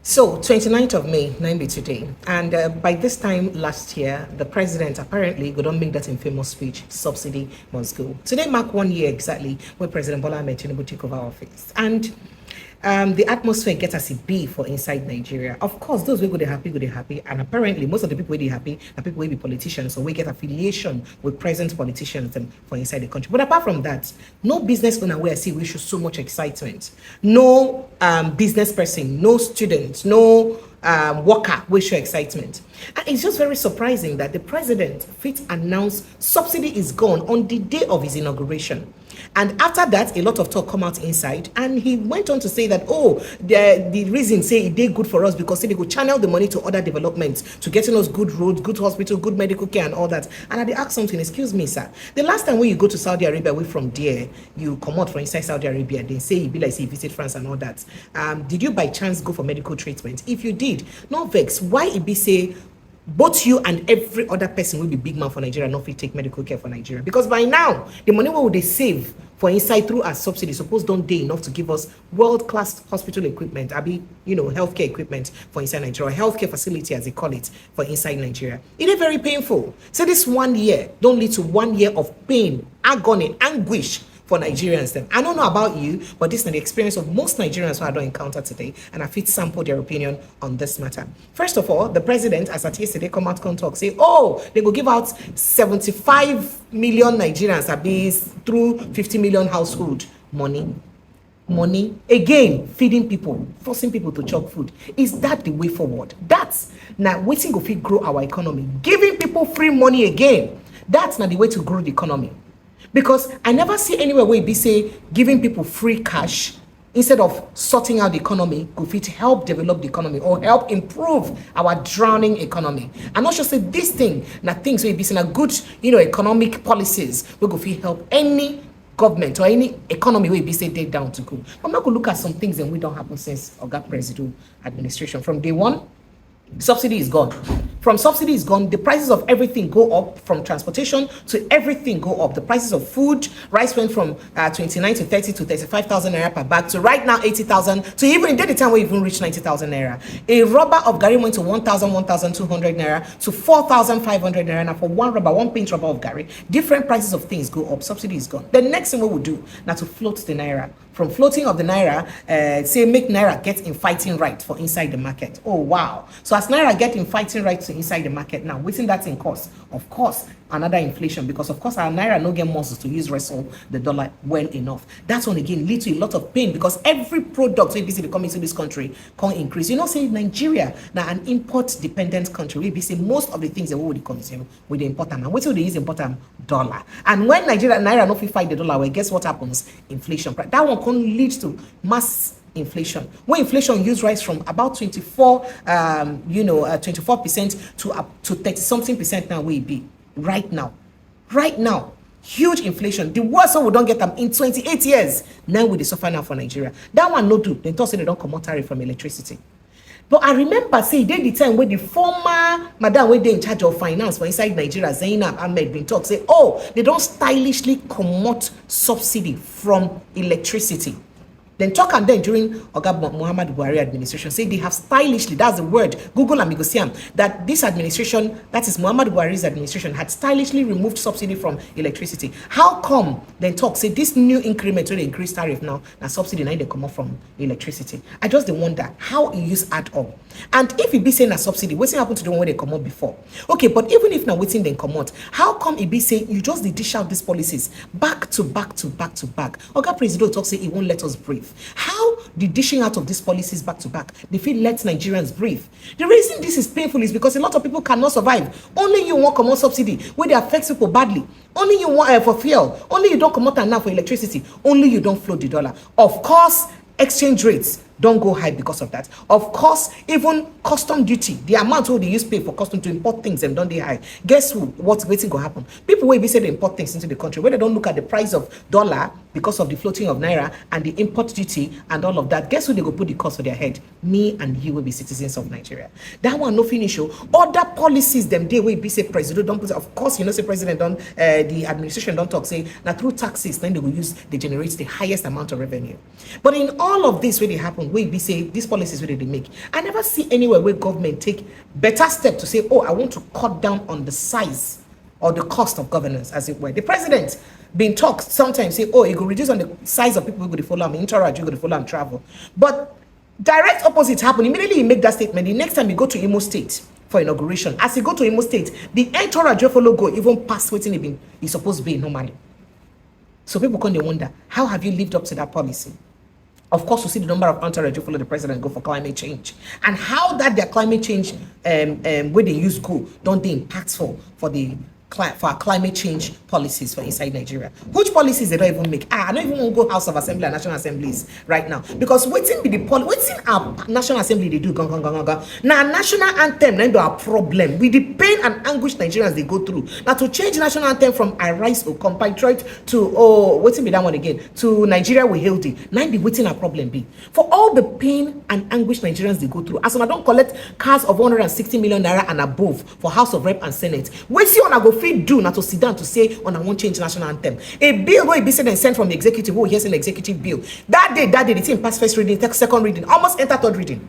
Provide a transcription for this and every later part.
So, 29th of May, 9 be today. And by this time last year, the president apparently could not make that infamous speech, subsidy must go. Today mark 1 year exactly where President Bola Ahmed Tinubu took over office. And the atmosphere gets as it be for inside Nigeria. Of course, those who go they happy. And apparently, most of the people they happy are people who be politicians, so we get affiliation with present politicians for inside the country. But apart from that, no business owner where I see we show so much excitement. No business person, no student, no worker we show excitement. And it's just very surprising that the president fit announced subsidy is gone on the day of his inauguration. And after that, a lot of talk come out inside, and he went on to say that, the reason say it did good for us because they could channel the money to other developments, to getting us good roads, good hospital, good medical care and all that. And I asked something, excuse me, sir, the last time when you go to Saudi Arabia, away from there, you come out from inside Saudi Arabia, they say you be like, say you visit France and all that. Did you by chance go for medical treatment? If you did, no vex, why it be say, both you and every other person will be big man for Nigeria, not fit take medical care for Nigeria? Because by now, the money what would they save for inside through our subsidy, suppose don't they enough to give us world-class hospital equipment, healthcare equipment for inside Nigeria, healthcare facility as they call it for inside Nigeria. It is very painful. So this 1 year don't lead to 1 year of pain, agony, anguish for Nigerians then. I don't know about you, but this is the experience of most Nigerians who I don't encounter today, and I fit sample their opinion on this matter. First of all, the president, as at yesterday, come out and talk, say, they will give out 75 million Nigerians, through 50 million household money, again, feeding people, forcing people to chop food. Is that the way forward? That's now waiting to grow our economy. Giving people free money again, that's not the way to grow the economy. Because I never see anywhere where it be say giving people free cash instead of sorting out the economy could fit help develop the economy or help improve our drowning economy. I'm not sure say this thing, na things where it be saying a good, economic policies we go fit help any government or any economy where it be say they down to go. But I'm not going to look at some things and we don't happen since Oga President administration. From day one, subsidy is gone. From subsidy is gone, the prices of everything go up, from transportation to everything go up. The prices of food, rice went from 29 to 30 to 35,000 naira per bag to right now 80,000 to even in the time we even reached 90,000 naira. A rubber of gari went to 1,200 naira to 4,500 naira. Now for one pint rubber of gari, different prices of things go up. Subsidy is gone. The next thing we will do now to float the naira. From floating of the naira, say make naira get in fighting right for inside the market. Oh wow! So as naira get in fighting right to inside the market now, within that in cost, of course, another inflation, because of course our naira no get muscles to use wrestle the dollar well enough. That's one again lead to a lot of pain because every product we be coming to this country can increase. Say Nigeria now an import dependent country. We be say most of the things that we would consume with the import and what will they use import dollar. And when Nigeria naira no fit fight the dollar, well, guess what happens? Inflation. That one can lead to mass inflation. When inflation use rise from about 24% to up to 30 something percent now will be right now. Huge inflation. The worst one we don't get them in 28 years. Now we suffer now for Nigeria. That one no do. They talk say they don't come out tariff from electricity. But I remember say they the time when the former madam when they in charge of finance for inside Nigeria, Zainab Ahmed been talk say, they don't stylishly commot subsidy from electricity. Then talk and then during Oga Muhammad Buhari administration, say they have stylishly, that's the word, Google and Migosiam, that this administration, that is Muhammad Buhari's administration, had stylishly removed subsidy from electricity. How come then talk, say this new increment when they increase tariff now subsidy now they come off from electricity? I just wonder how it use add up. And if it be saying a subsidy, what's happen to the one when they come out before? Okay, but even if now waiting then come out, how come it be saying you just dish out these policies back to back? Oga President talk say he won't let us breathe. How the dishing out of these policies back to back, they feel let Nigerians breathe? The reason this is painful is because a lot of people cannot survive. Only you want common subsidy where they affect people badly. Only you want for fuel. Only you don't come out now for electricity. Only you don't float the dollar. Of course, exchange rates don't go high because of that. Of course, even custom duty, the amount they use pay for custom to import things and don't they high. Guess what's waiting to happen? People will be saying they import things into the country where they don't look at the price of dollar because of the floating of naira and the import duty and all of that. Guess who they go put the cost for their head? Me and you will be citizens of Nigeria. That one no finish. Other policies them they will be say president don't put. Of course, say president don't the administration don't talk say now through taxes then they will generate the highest amount of revenue. But in all of this where they happen done, we be say these policies where they make. I never see anywhere where government take better step to say, oh, I want to cut down on the size or the cost of governance, as it were. The president been talked sometimes say, oh, it go reduce on the size of people who go to follow him, interact, you go to follow him, travel. But direct opposite happen. Immediately he make that statement. The next time he go to Imo State for inauguration, as he go to Imo State, the entourage follow go even past waiting he supposed to be normally. So people come, they wonder, how have you lived up to that policy? Of course, we see the number of entourage who follow the president go for climate change, and how that their climate change where they use go don't they impactful for our climate change policies for inside Nigeria. Which policies they don't even make? I don't even want to go House of Assembly and National Assemblies right now, because waiting be the waiting our National Assembly they do now national anthem then do our problem with the pain and anguish Nigerians they go through. Now to change national anthem from I rise or compatriot to waiting be that one again to Nigeria we healthy. Now be waiting our problem be for all the pain and anguish Nigerians they go through. As I don't collect cars of 160 million naira and above for House of Rep and Senate, we see on I go fit do not to sit down to say on I won't change national anthem. A bill will be said and sent from the executive, who here's an executive bill. That day the thing passed first reading, second reading, almost enter third reading.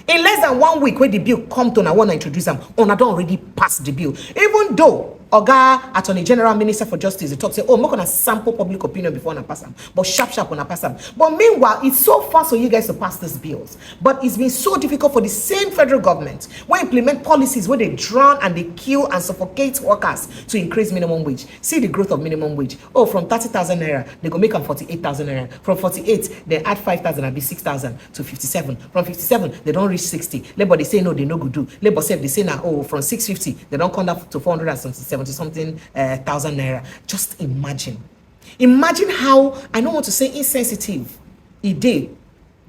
In less than 1 week when the bill come to, I want to introduce them, on I don't already pass the bill. Even though Oga Attorney General Minister for Justice, the talk say, oh, I'm not gonna sample public opinion before I pass them, but sharp when I pass them. But meanwhile, it's so fast for you guys to pass these bills. But it's been so difficult for the same federal government when implement policies where they drown and they kill and suffocate workers to increase minimum wage. See the growth of minimum wage. Oh, from 30,000 naira, they go make them 48,000 naira. From 48, they add 5,000 and be 6,000 to 57. From 57, they don't reach 60. Labor they say no, they no go do. Labor say they say now, oh, from 650, they don't come down to 470 something thousand naira. Just imagine how, I don't want to say insensitive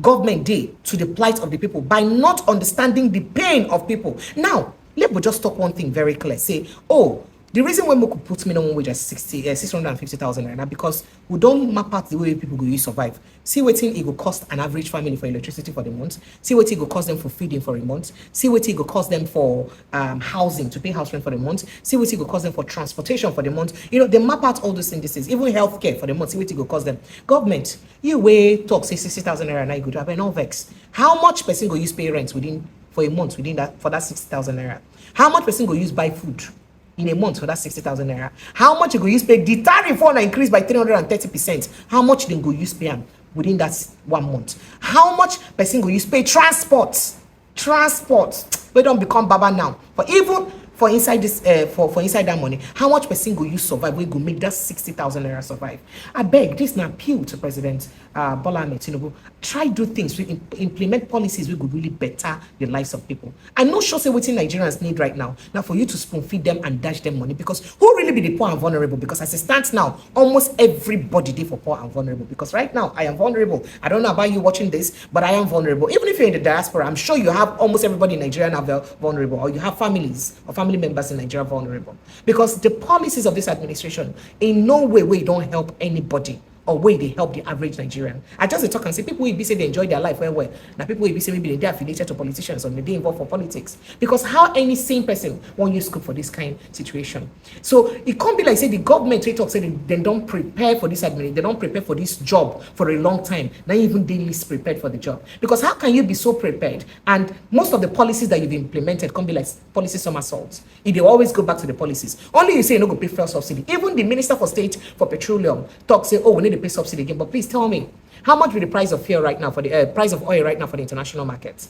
government day to the plight of the people by not understanding the pain of people. Now let me just talk one thing very clear. Say, oh, the reason why we could put minimum wage at 650,000 naira because we don't map out the way people go survive. See what it will cost an average family for electricity for the month. See what it will cost them for feeding for a month. See what it will cost them for housing, to pay house rent for the month. See what it will cost them for transportation for the month. You know, they map out all those indices, even healthcare for the month. See what it will cost them. Government, you way talk say 60,000 naira now you go to have no vex. How much person go use pay rent for a month within that for that 60,000 naira? How much person go use buy food in a month for that 60,000 naira? How much you go use pay? The tariff one increase by 330%. How much then go use pay within that 1 month? How much person go use pay transport? We don't become baba now. But even for inside this for inside that money, how much person go use survive? We go make that 60,000 naira survive. I beg this now appeal to President Bola Ahmed Tinubu. Try do things, we implement policies we could really better the lives of people. I'm not sure say what Nigerians need right now. Now for you to spoon feed them and dash them money, because who really be the poor and vulnerable? Because as it stands now, almost everybody did for poor and vulnerable. Because right now I am vulnerable. I don't know about you watching this, but I am vulnerable. Even if you're in the diaspora, I'm sure you have almost everybody in Nigeria now vulnerable, or you have families or family members in Nigeria vulnerable, because the policies of this administration in no way don't help anybody or way they help the average Nigerian. I just talk and say people will be say they enjoy their life well. Now people will be say maybe they're affiliated to politicians or maybe involved for politics. Because how any sane person won't use scope for this kind of situation? So it can't be like say the government talk say they don't prepare for this administration, they don't prepare for this job for a long time. Not even they least prepared for the job. Because how can you be so prepared? And most of the policies that you've implemented can be like policy somersaults. If they always go back to the policies. Only you say you no go pay fuel subsidy. Even the Minister for State for Petroleum talk say, oh, we need to pay subsidy again. But please tell me, how much will the price of fuel right now for the price of oil right now for the international market?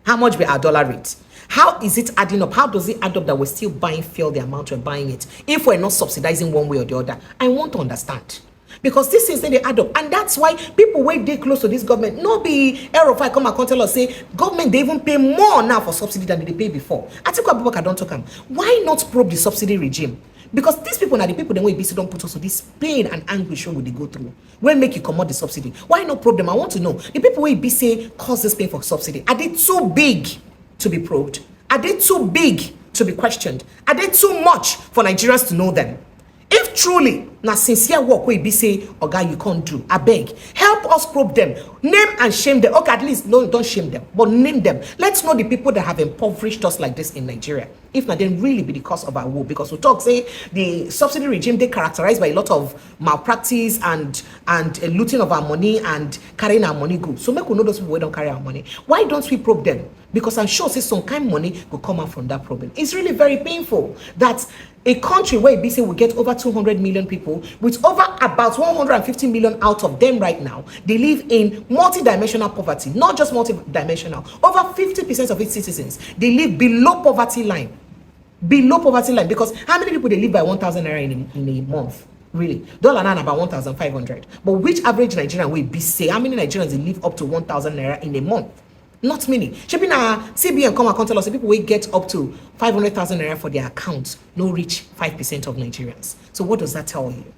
How much will our dollar rate? How is it adding up? How does it add up that we're still buying fuel the amount we're buying it if we're not subsidizing one way or the other? I want to understand. Because this is they add up, and that's why people wait they close to this government. No be Aerofy come and tell us say government they even pay more now for subsidy than they pay before. I think Abubakar don't talk them. Why not probe the subsidy regime? Because these people are the people that we basically don't put also this pain and anguish when they go through. When make you come out the subsidy? Why not probe them? I want to know the people we be say cause this pain for subsidy. Are they too big to be probed? Are they too big to be questioned? Are they too much for Nigerians to know them? If truly na sincere work wey be say oga you can't do, abeg help us probe them, name and shame them. Okay, at least no, don't shame them, but name them. Let's know the people that have impoverished us like this in Nigeria. If not, then really be the cause of our woe. Because we talk say the subsidy regime, they characterized by a lot of malpractice and looting of our money and carrying our money go. So make we know those people who don't carry our money. Why don't we probe them? Because I'm sure say some kind of money will come out from that problem. It's really very painful that a country where BC will get over 200 million people, with over about 150 million out of them right now, they live in multi-dimensional poverty. Not just multi-dimensional. Over 50% of its citizens, they live below poverty line. Below poverty line. Because how many people they live by 1,000 naira in a month? Really? Dollar nine about 1,500. But which average Nigerian will be say how many Nigerians they live up to 1,000 naira in a month? Not many. Should na CBN come and tell us people will get up to 500,000 naira for their accounts, no reach 5% of Nigerians. So what does that tell you?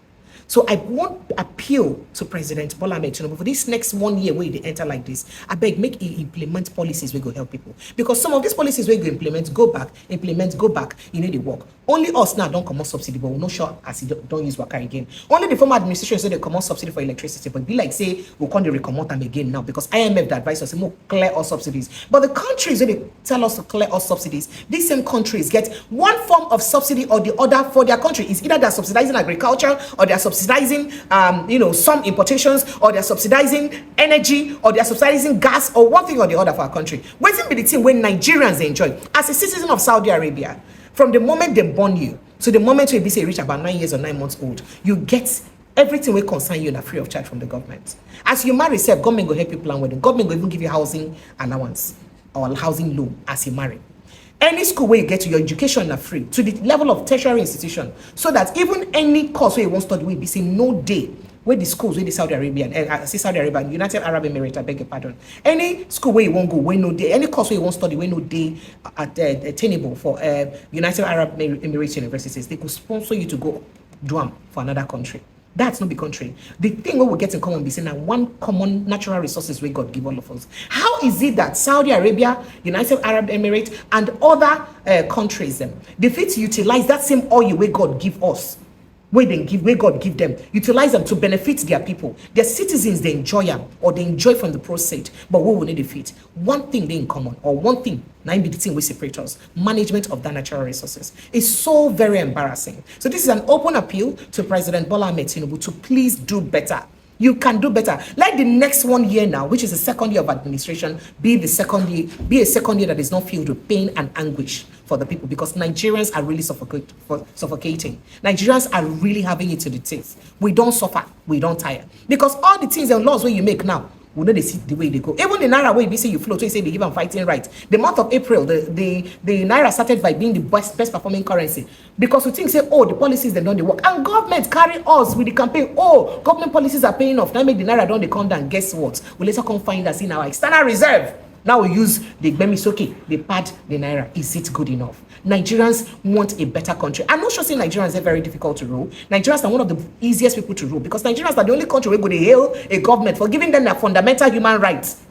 So I want appeal to President Bola Ahmed Tinubu for this next 1 year where they enter like this. I beg, make he implement policies we go help people. Because some of these policies we go implement, go back, you need to work. Only us now don't come on subsidy, but we're not sure as you don't use worker again. Only the former administration say they come on subsidy for electricity, but be like say we'll come to recommend them again now because IMF advise us to clear all subsidies. But the countries where they tell us to clear all subsidies, these same countries get one form of subsidy or the other for their country. It's either they're subsidizing agriculture or they're subsidizing some importations, or they're subsidizing energy, or they're subsidizing gas, or one thing or the other for our country. What's in the thing when Nigerians enjoy as a citizen of Saudi Arabia, from the moment they born you to the moment you be say reach about 9 years or 9 months old, you get everything will concern you in a free of charge from the government. As you marry, say government will help you plan wedding. Government will even give you housing allowance or housing loan as you marry. Any school where you get to your education are free to the level of tertiary institution, so that even any course where you want to study will be say no day where the schools where the Saudi Arabian, United Arab Emirates, I beg your pardon. Any school where you won't go, where no day, any course where you want to study, where no day attainable for United Arab Emirates universities, they could sponsor you to go do them for another country. That's not the country. The thing we get in common be saying that one common natural resources we God give all of us. How is it that Saudi Arabia, United Arab Emirates, and other countries they fit utilize that same oil where God give us? Where God give them, utilize them to benefit their people. Their citizens, they enjoy them or they enjoy from the process. But what will they defeat? One thing they in common, or one thing, now be the thing we separate us, management of the natural resources. Is so very embarrassing. So this is an open appeal to President Bola Ahmed Tinubu to please do better. You can do better. Like the next 1 year now, which is the second year of administration, be a second year that is not filled with pain and anguish for the people, because Nigerians are really suffocating. Nigerians are really having it to the teeth. We don't suffer, we don't tire. Because all the things and laws where you make now, we know they see the way they go. Even the Naira way, you say you float, you say they give them fighting right. The month of April, the Naira started by being the best performing currency. Because we think, say, oh, the policies, they don't they work. And government carry us with the campaign. Oh, government policies are paying off. Now make the Naira don't they come down. Guess what? We later come find us in our external reserve. Now we use the Gbemisoke, they pad the Naira. Is it good enough? Nigerians want a better country. I'm not sure saying Nigerians are very difficult to rule. Nigerians are one of the easiest people to rule, because Nigerians are the only country where go to hail a government for giving them their fundamental human rights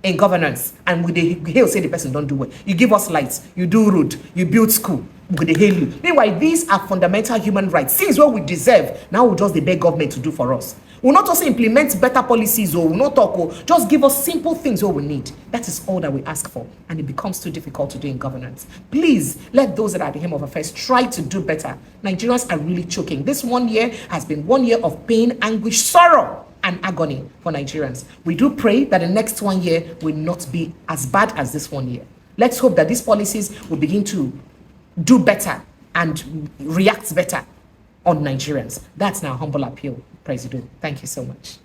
in governance. And with the hail say the person don't do well. You give us lights, you do road, you build school, we go to hail you. Meanwhile, these are fundamental human rights. Things what we deserve. Now we just the beg government to do for us. We'll not also implement better policies, or we'll not talk, or just give us simple things what we need. That is all that we ask for. And it becomes too difficult to do in governance. Please let those that are at the helm of affairs try to do better. Nigerians are really choking. This 1 year has been 1 year of pain, anguish, sorrow, and agony for Nigerians. We do pray that the next 1 year will not be as bad as this 1 year. Let's hope that these policies will begin to do better and react better on Nigerians. That's our humble appeal, President. Thank you so much.